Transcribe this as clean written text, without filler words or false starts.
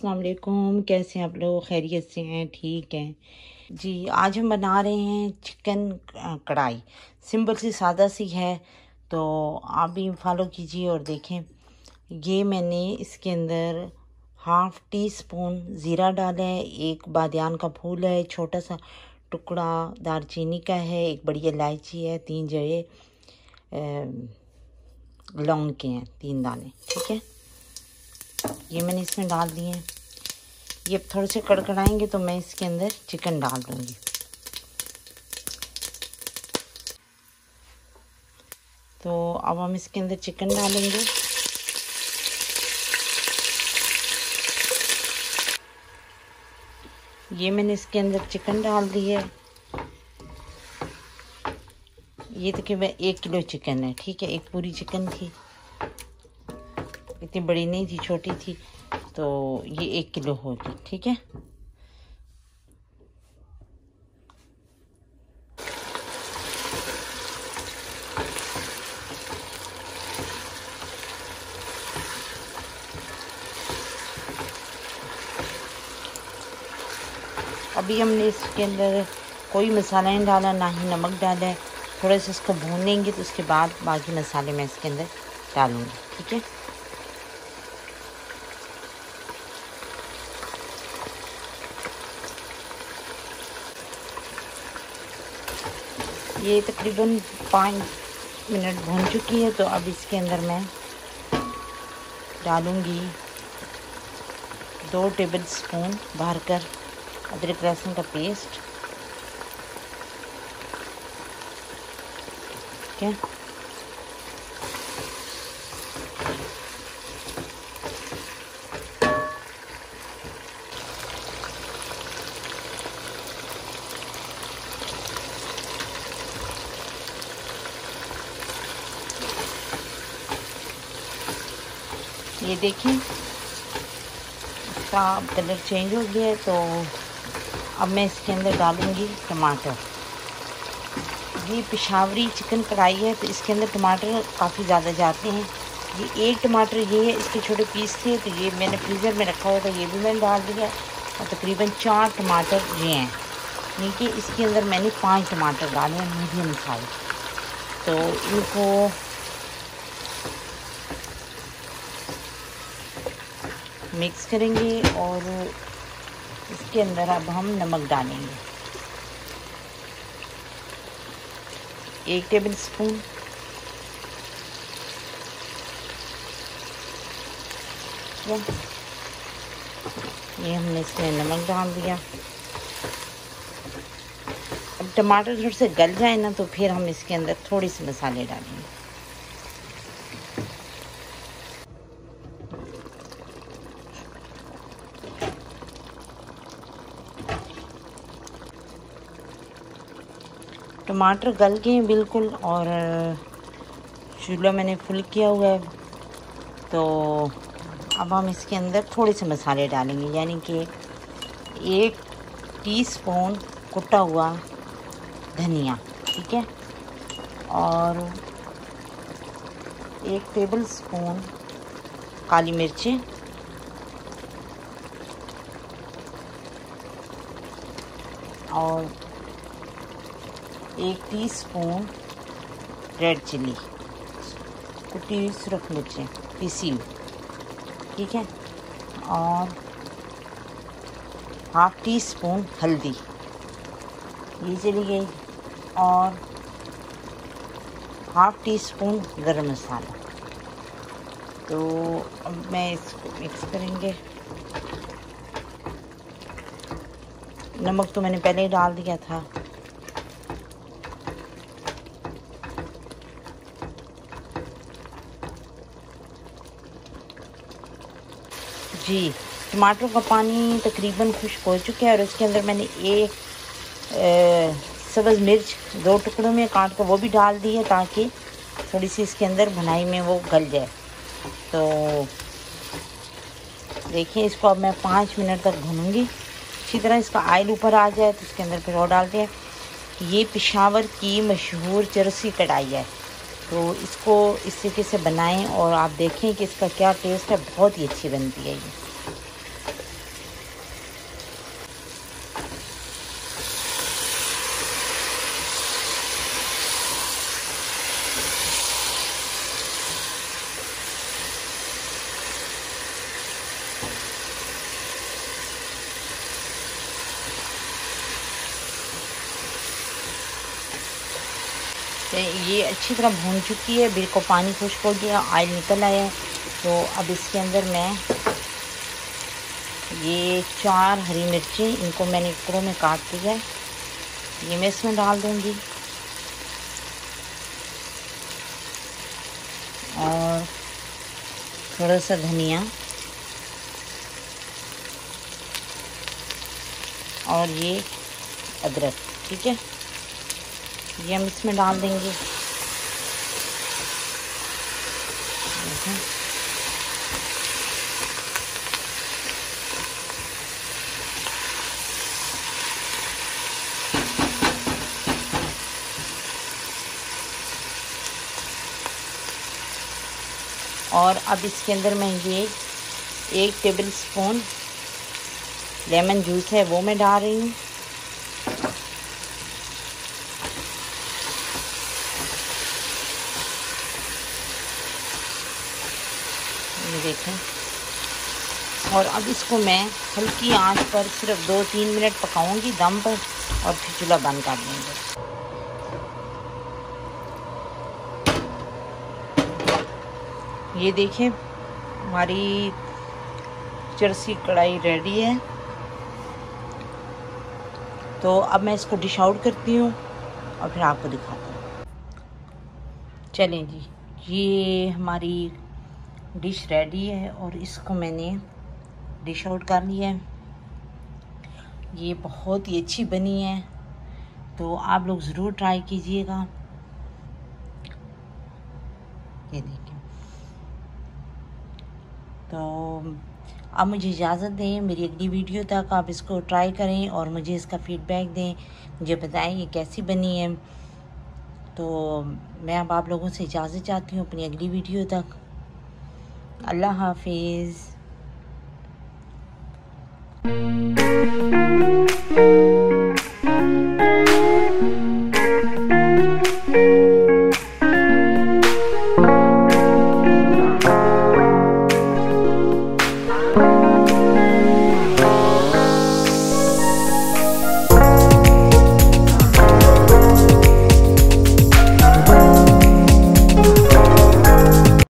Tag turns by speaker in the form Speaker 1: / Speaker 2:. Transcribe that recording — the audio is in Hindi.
Speaker 1: अस्सलाम वालेकुम। कैसे हैं आप लोग? खैरियत से हैं? ठीक हैं जी। आज हम बना रहे हैं चिकन कढ़ाई। सिंपल सी सादा सी है, तो आप भी फॉलो कीजिए और देखें। ये मैंने इसके अंदर हाफ़ टी स्पून ज़ीरा डाला है, एक बादियान का फूल है, छोटा सा टुकड़ा दालचीनी का है, एक बड़ी इलायची है, 3 जड़े लौंग के हैं, 3 दाने। ठीक है, ये मैंने इसमें डाल दिए हैं। ये थोड़े से कड़कड़ाएंगे तो मैं इसके अंदर चिकन डाल दूंगी। तो अब हम इसके अंदर चिकन डालेंगे। ये मैंने इसके अंदर चिकन डाल दी है। ये तकरीबन 1 किलो चिकन है। ठीक है, एक पूरी चिकन थी, इतनी बड़ी नहीं थी, छोटी थी, तो ये 1 किलो होगी। ठीक है, अभी हमने इसके अंदर कोई मसाला नहीं डाला, ना ही नमक डाला है। थोड़ा सा इसको भूनेंगे तो उसके बाद बाकी मसाले मैं इसके अंदर डालूंगी। ठीक है, ये तकरीबन 5 मिनट भून चुकी है। तो अब इसके अंदर मैं डालूंगी 2 टेबल स्पून भर कर अदरक लहसुन का पेस्ट। ठीक है, ये देखें इसका कलर चेंज हो गया है। तो अब मैं इसके अंदर डालूंगी टमाटर। ये पेशावरी चिकन कढ़ाई है, तो इसके अंदर टमाटर काफ़ी ज़्यादा जाते हैं। ये 1 टमाटर ये है, इसके छोटे पीस थे, तो ये मैंने फ्रीज़र में रखा हुआ था, ये भी मैंने डाल दिया। और तकरीबन 4 टमाटर ये हैं। नीचे इसके अंदर मैंने 5 टमाटर डाले हैं, मीडियम साइज। तो इनको मिक्स करेंगे और इसके अंदर अब हम नमक डालेंगे, 1 टेबल स्पून। ये हमने इसमें नमक डाल दिया। अब टमाटर थोड़े से गल जाए ना, तो फिर हम इसके अंदर थोड़े से मसाले डालेंगे। टमाटर गल गए हैं बिल्कुल, और चूल्हा मैंने फुल किया हुआ है। तो अब हम इसके अंदर थोड़े से मसाले डालेंगे, यानी कि 1 टीस्पून कुटा हुआ धनिया। ठीक है, और 1 टेबल स्पून काली मिर्चें, और 1 टीस्पून रेड चिली, कुटी हुई सुरख मिर्चें पीसी हुई। ठीक है, और हाफ़ टी स्पून हल्दी, ये चली गई, और हाफ़ टी स्पून गरम मसाला। तो अब मैं इसको मिक्स करेंगे। नमक तो मैंने पहले ही डाल दिया था। जी, टमाटर का पानी तकरीबन खुश्क हो चुका है, और इसके अंदर मैंने 1 सब्ज़ मिर्च 2 टुकड़ों में काट कर वो भी डाल दी है, ताकि थोड़ी सी इसके अंदर भुनाई में वो गल जाए। तो देखिए, इसको अब मैं 5 मिनट तक भूनूंगी। अच्छी तरह इसका ऑयल ऊपर आ जाए तो इसके अंदर फिर और डाल दें। ये पेशावर की मशहूर चरसी कढ़ाई है, तो इसको इस तरीके से बनाएं और आप देखें कि इसका क्या टेस्ट है। बहुत ही अच्छी बनती है ये। तो ये अच्छी तरह भून चुकी है, बिल्कुल पानी खुश्क हो गया, ऑयल निकल आया है। तो अब इसके अंदर मैं ये 4 हरी मिर्ची, इनको मैंने टुकड़ों में काट दिया है, ये मैं इसमें डाल दूँगी। और थोड़ा सा धनिया और ये अदरक, ठीक है, ये हम इसमें डाल देंगे। और अब इसके अंदर मैं ये 1 टेबल स्पून लेमन जूस है वो मैं डाल रही हूँ। ये देखें। और अब इसको मैं हल्की आंच पर सिर्फ 2-3 मिनट पकाऊंगी दम पर, और फिर चूल्हा बंद कर देंगे। ये देखिए हमारी चरसी कढ़ाई रेडी है। तो अब मैं इसको डिश आउट करती हूँ और फिर आपको दिखाती हूँ। चलें जी, ये हमारी डिश रेडी है और इसको मैंने डिश आउट कर लिया है। ये बहुत ही अच्छी बनी है, तो आप लोग ज़रूर ट्राई कीजिएगा। ये देखिए। तो अब मुझे इजाज़त दें, मेरी अगली वीडियो तक आप इसको ट्राई करें और मुझे इसका फ़ीडबैक दें, मुझे बताएं ये कैसी बनी है। तो मैं अब आप लोगों से इजाज़त चाहती हूँ अपनी अगली वीडियो तक। अल्लाह हाफिज़।